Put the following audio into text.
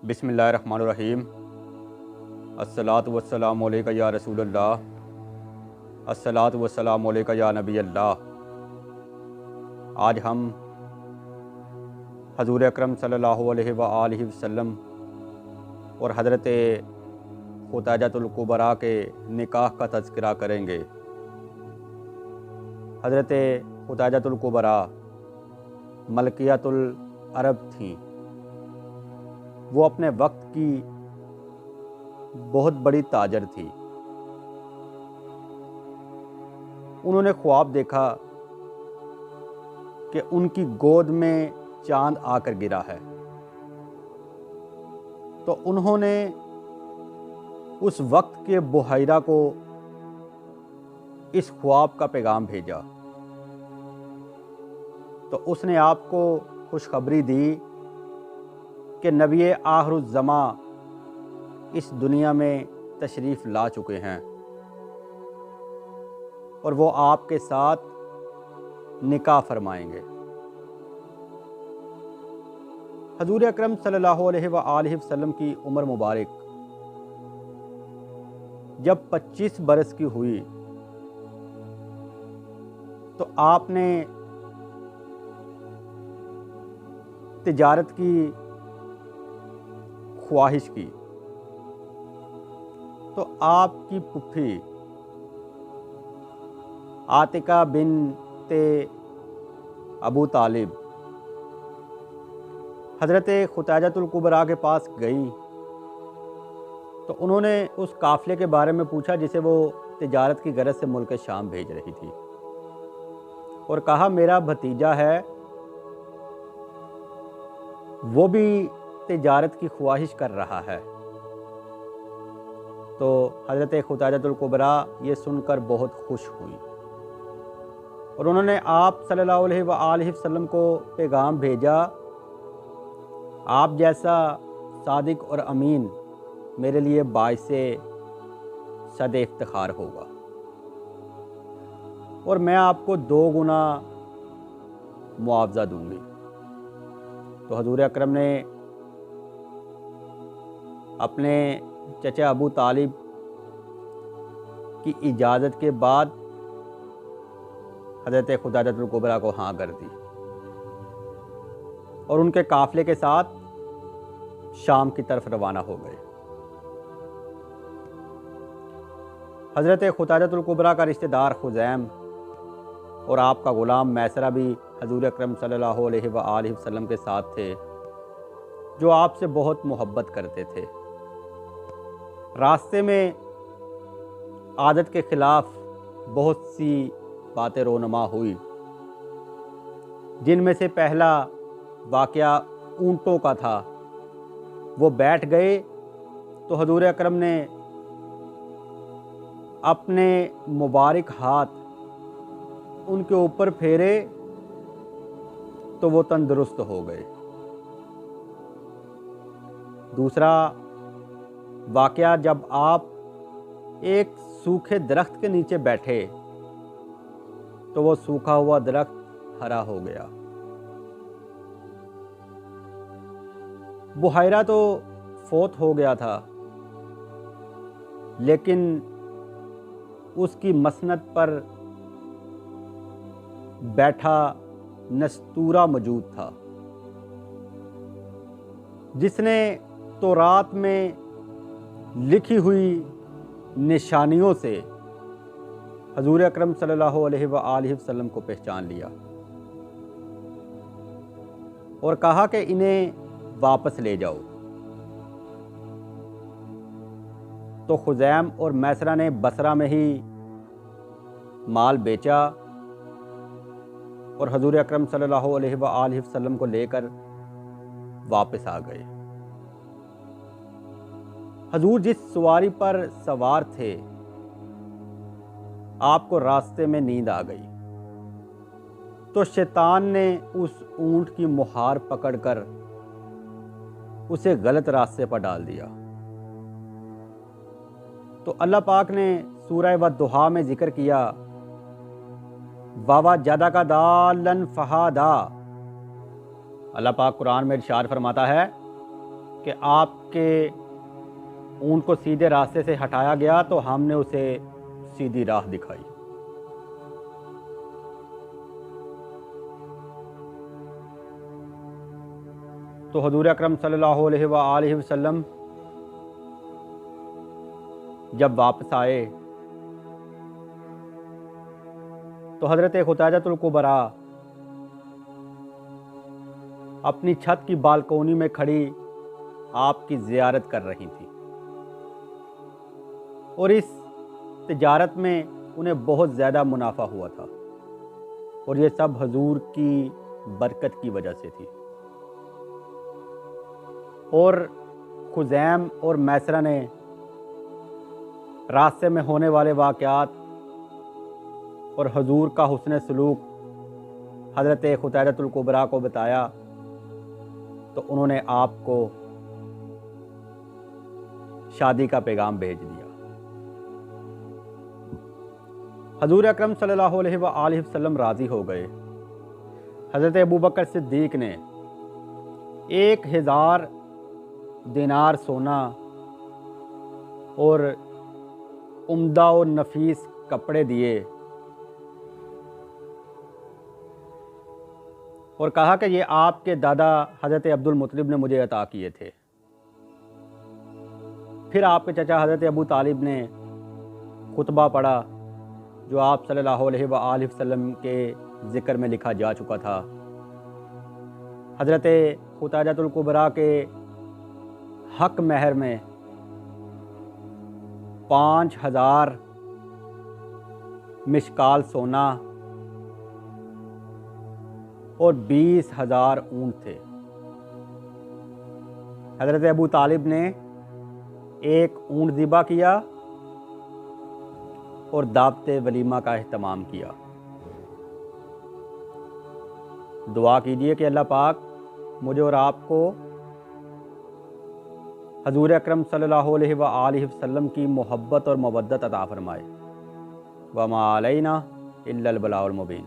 बिस्मिल्लाहिर्रहमानिर्रहीम। अस्सलातु वस्सलामु अलैका या रसूलल्लाह, अस्सलातु वस्सलामु अलैका या नबी अल्लाह। आज हम हज़ूर अकरम सल्लल्लाहु अलैहि व आलिहि वसल्लम और हज़रत खुतैजतुल कुबरा के निकाह का तज़किरा करेंगे। हज़रत खुतैजतुल कुबरा मलकियतुल अरब थीं। वो अपने वक्त की बहुत बड़ी ताजर थी। उन्होंने ख्वाब देखा कि उनकी गोद में चांद आकर गिरा है, तो उन्होंने उस वक्त के बुहैरा को इस ख्वाब का पैगाम भेजा। तो उसने आपको खुशखबरी दी कि नबी आखिरुज़्ज़मा इस दुनिया में तशरीफ़ ला चुके हैं और वो आपके साथ निकाह फरमाएंगे। हज़ूर अकरम सल्लल्लाहु अलैहि व आलिहि वसल्लम की उम्र मुबारक जब 25 बरस की हुई तो आपने तिजारत की ख्वाहिश की। तो आपकी फुफ्फी आतिका बिन्ते अबू तालिब हज़रत खुतैजतुल कुबरा के पास गई, तो उन्होंने उस काफ़िले के बारे में पूछा जिसे वो तिजारत की गरज से मुल्क शाम भेज रही थी, और कहा मेरा भतीजा है, वो भी तिजारत की ख्वाहिश कर रहा है। तो हज़रत खुतैजतुल कुबरा ये सुनकर बहुत खुश हुई और उन्होंने आप सल्लल्लाहु अलैहि व आलिहि वसल्लम को पैगाम भेजा, आप जैसा सादिक और अमीन मेरे लिए बाइसे सद इफ्तिखार होगा और मैं आपको 2 गुना मुआवजा दूंगी। तो हज़ूर अकरम ने अपने चचा अबू तालिब की इजाज़त के बाद हज़रत खुतैजतुल कुबरा को हाँ कर दी और उनके काफ़िले के साथ शाम की तरफ रवाना हो गए। हज़रत खुतैजतुल कुबरा का रिश्तेदार खुज़ैम और आपका ग़ुलाम मैसरा भी हज़ूर अकरम सल्लल्लाहु अलैहि व आलिहि वसल्लम के साथ थे, जो आपसे बहुत मोहब्बत करते थे। रास्ते में आदत के ख़िलाफ़ बहुत सी बातें रोनमा हुई, जिनमें से पहला वाक़या ऊँटों का था। वो बैठ गए तो हज़ूर अकरम ने अपने मुबारक हाथ उनके ऊपर फेरे तो वो तंदुरुस्त हो गए। दूसरा वाक़या, जब आप एक सूखे दरख्त के नीचे बैठे तो वो सूखा हुआ दरख्त हरा हो गया। बुहैरा तो फौत हो गया था, लेकिन उसकी मसनद पर बैठा नस्तूरा मौजूद था, जिसने तौरात में लिखी हुई निशानियों से हज़ूर अकरम सल्लल्लाहु अलैहि व आलिहि वसल्लम को पहचान लिया और कहा कि इन्हें वापस ले जाओ। तो खुज़ैम और मैसरा ने बसरा में ही माल बेचा और हज़ूर अकरम सल्लल्लाहु अलैहि व आलिहि वसल्लम को लेकर वापस आ गए। हजूर जिस सवारी पर सवार थे, आपको रास्ते में नींद आ गई, तो शैतान ने उस ऊंट की मुहार पकड़कर उसे गलत रास्ते पर डाल दिया। तो अल्लाह पाक ने सूरह वद्दुहा में जिक्र किया, वावा जदा का दालन फहादा। अल्लाह पाक कुरान में इरशाद फरमाता है कि आपके ऊँट को सीधे रास्ते से हटाया गया तो हमने उसे सीधी राह दिखाई। तो हुज़ूर अकरम सल्लल्लाहु अलैहि वसल्लम जब वापस आए तो हज़रत खुतैजतुल कुबरा अपनी छत की बालकोनी में खड़ी आपकी ज़ियारत कर रही थी और इस तिजारत में उन्हें बहुत ज़्यादा मुनाफा हुआ था और ये सब हुज़ूर की बरकत की वजह से थी। और खुज़ैम और मैसरा ने रास्ते में होने वाले वाक़यात और हुज़ूर का हुस्न सलूक हज़रत खुतैजतुल कुबरा को बताया तो उन्होंने आपको शादी का पैगाम भेज दिया। हुज़ूर अकरम सल्लल्लाहु अलैहि वसल्लम राज़ी हो गए। हज़रत अबू बकर सिद्दीक़ ने 1000 दिनार सोना और उम्दा और नफीस कपड़े दिए और कहा कि ये आपके दादा हज़रत अब्दुल मुत्तलिब ने मुझे अता किए थे। फिर आपके चचा हज़रत अबू तालिब ने खुतबा पढ़ा जो आप सल्लल्लाहु अलैहि वसल्लम के ज़िक्र में लिखा जा चुका था। हज़रत खुतैजतुल कुबरा के हक महर में 5000 मिशकाल सोना और 20,000 ऊँट थे। हज़रत अबू तालिब ने एक ऊँट ज़िबा किया और दावते वलीमा का एहतमाम किया। दुआ कीजिए कि अल्लाह पाक मुझे और आपको हज़ूर अकरम सल्लल्लाहु अलैहि वसल्लम की मोहब्बत और मवद्दत अता फ़रमाए। व मा अलैना इल्लल बलाउल मुबीन।